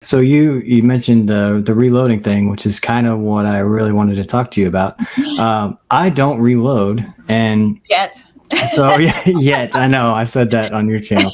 So you mentioned the reloading thing, which is kind of what I really wanted to talk to you about. I don't reload, and Yet. so yet I know I said that on your channel.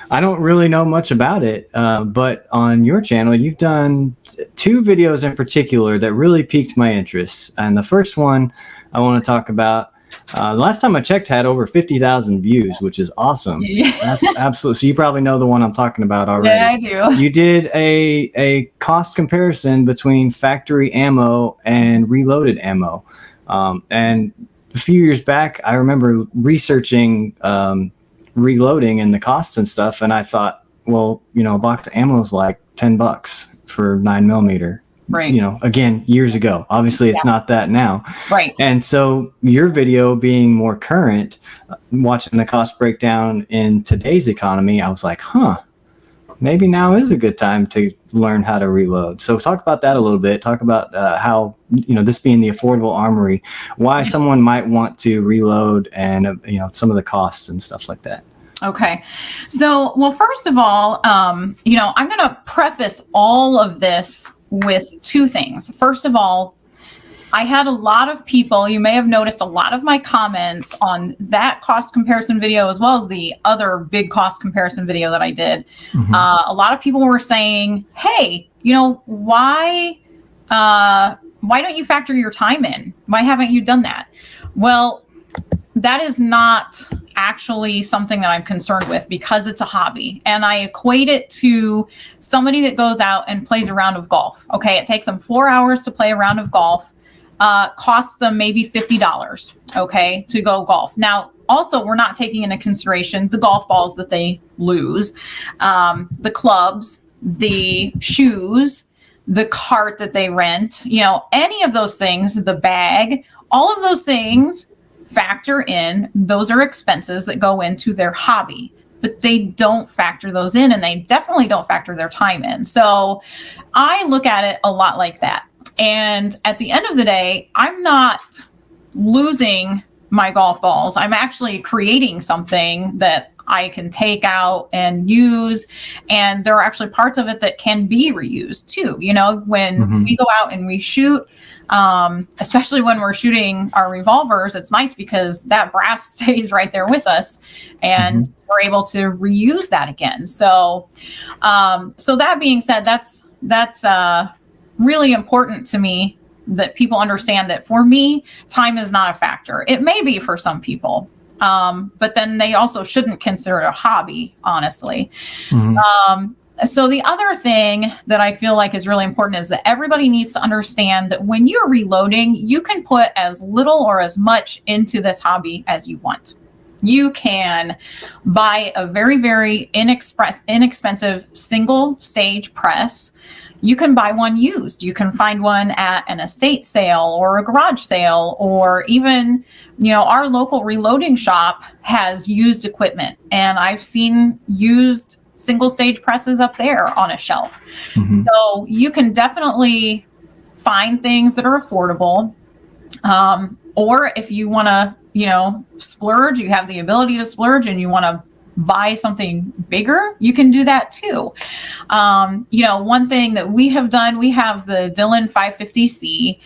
I don't really know much about it, but on your channel, you've done two videos in particular that really piqued my interest. And the first one I want to talk about, last time I checked, had over 50,000 views, which is awesome. That's absolutely. So you probably know the one I'm talking about already. Yeah, I do. You did a cost comparison between factory ammo and reloaded ammo. And a few years back, I remember researching reloading and the costs and stuff, and I thought, well, a box of ammo is like $10 for 9mm. Right. Again, years ago. Obviously, it's not that now. Right. And so your video being more current, watching the cost breakdown in today's economy, I was like, maybe now is a good time to learn how to reload. So talk about that a little bit. Talk about how, this being the affordable Armory, why someone might want to reload and, some of the costs and stuff like that. Okay. So, well, first of all, I'm going to preface all of this with two things. First of all, I had a lot of people, you may have noticed a lot of my comments on that cost comparison video, as well as the other big cost comparison video that I did. Mm-hmm. A lot of people were saying, hey, why don't you factor your time in? Why haven't you done that? Well, that is not actually something that I'm concerned with, because it's a hobby, and I equate it to somebody that goes out and plays a round of golf. Okay. It takes them 4 hours to play a round of golf, costs them maybe $50, okay, to go golf. Now, also, we're not taking into consideration the golf balls that they lose, the clubs, the shoes, the cart that they rent, any of those things, the bag, all of those things factor in. Those are expenses that go into their hobby, but they don't factor those in, and they definitely don't factor their time in. So I look at it a lot like that. And at the end of the day, I'm not losing my golf balls. I'm actually creating something that I can take out and use. And there are actually parts of it that can be reused too. When we go out and we shoot, especially when we're shooting our revolvers, it's nice because that brass stays right there with us, and we're able to reuse that again. So, so that being said, that's really important to me that people understand that for me, time is not a factor. It may be for some people, but then they also shouldn't consider it a hobby, honestly. So the other thing that I feel like is really important is that everybody needs to understand that when you're reloading, you can put as little or as much into this hobby as you want. You can buy a very, very inexpensive single stage press. You can buy one used. You can find one at an estate sale or a garage sale, or even, our local reloading shop has used equipment, and I've seen used single stage presses up there on a shelf. So you can definitely find things that are affordable. Or if you want to, splurge, you have the ability to splurge and you want to buy something bigger, you can do that too. One thing that we have done, we have the Dillon 550C,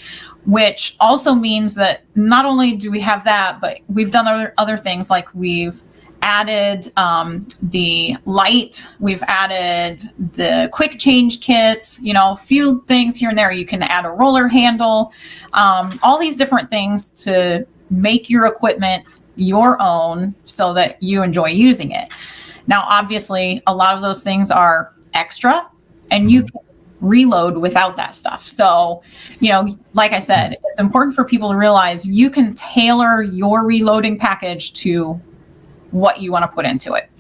which also means that not only do we have that, but we've done other things, like we've added the light, we've added the quick change kits, a few things here and there. You can add a roller handle, all these different things to make your equipment your own so that you enjoy using it. Now, obviously, a lot of those things are extra, and you can reload without that stuff. So, like I said, it's important for people to realize you can tailor your reloading package to what you want to put into it.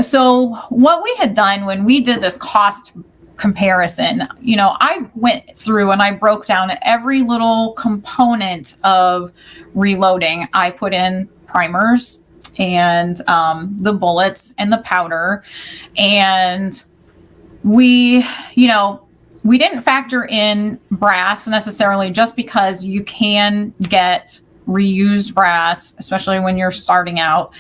So what we had done when we did this cost comparison, I went through and I broke down every little component of reloading. I put in primers and the bullets and the powder, and we didn't factor in brass necessarily, just because you can get reused brass, especially when you're starting out.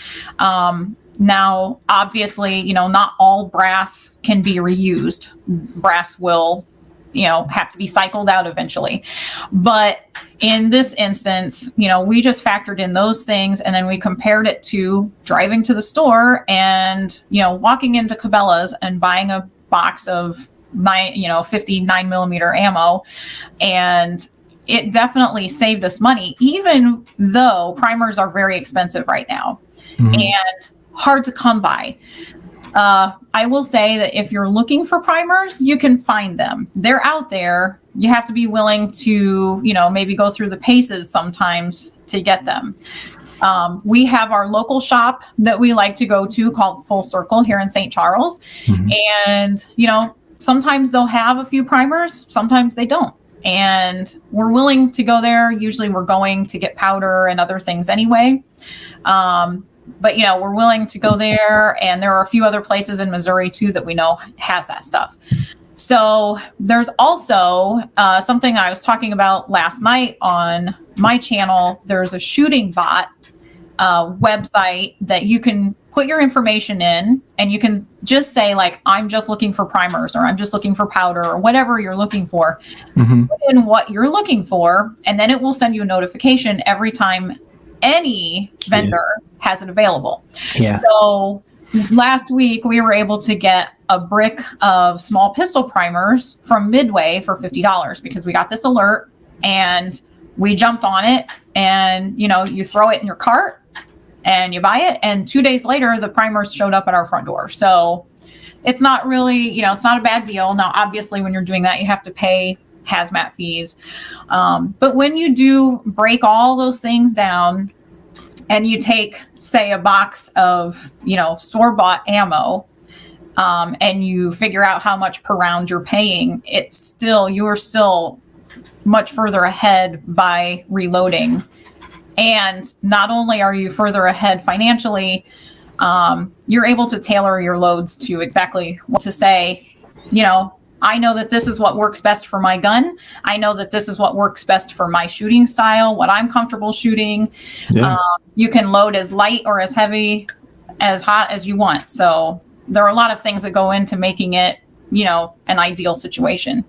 Now, obviously, not all brass can be reused. Brass will, have to be cycled out eventually. But in this instance, we just factored in those things, and then we compared it to driving to the store and, walking into Cabela's and buying a box of 59 millimeter ammo. And it definitely saved us money, even though primers are very expensive right now and hard to come by. I will say that if you're looking for primers, you can find them. They're out there. You have to be willing to, maybe go through the paces sometimes to get them. We have our local shop that we like to go to called Full Circle here in St. Charles. And, sometimes they'll have a few primers, sometimes they don't. And we're willing to go there. Usually we're going to get powder and other things anyway. But, we're willing to go there. And there are a few other places in Missouri, too, that we know has that stuff. So there's also something I was talking about last night on my channel. There's a shooting bot website that you can put your information in, and you can just say, like, I'm just looking for primers, or I'm just looking for powder, or whatever you're looking for. Put in what you're looking for, and then it will send you a notification every time any vendor has it available. So last week we were able to get a brick of small pistol primers from Midway for $50 because we got this alert and we jumped on it, and you throw it in your cart and you buy it, and 2 days later the primers showed up at our front door. So it's not really, it's not a bad deal. Now, obviously, when you're doing that, you have to pay hazmat fees. But when you do break all those things down and you take, say, a box of, store-bought ammo, and you figure out how much per round you're paying, you're still much further ahead by reloading. And not only are you further ahead financially, you're able to tailor your loads to exactly what to say. I know that this is what works best for my gun. I know that this is what works best for my shooting style, what I'm comfortable shooting. You can load as light or as heavy, as hot as you want. So there are a lot of things that go into making it, an ideal situation.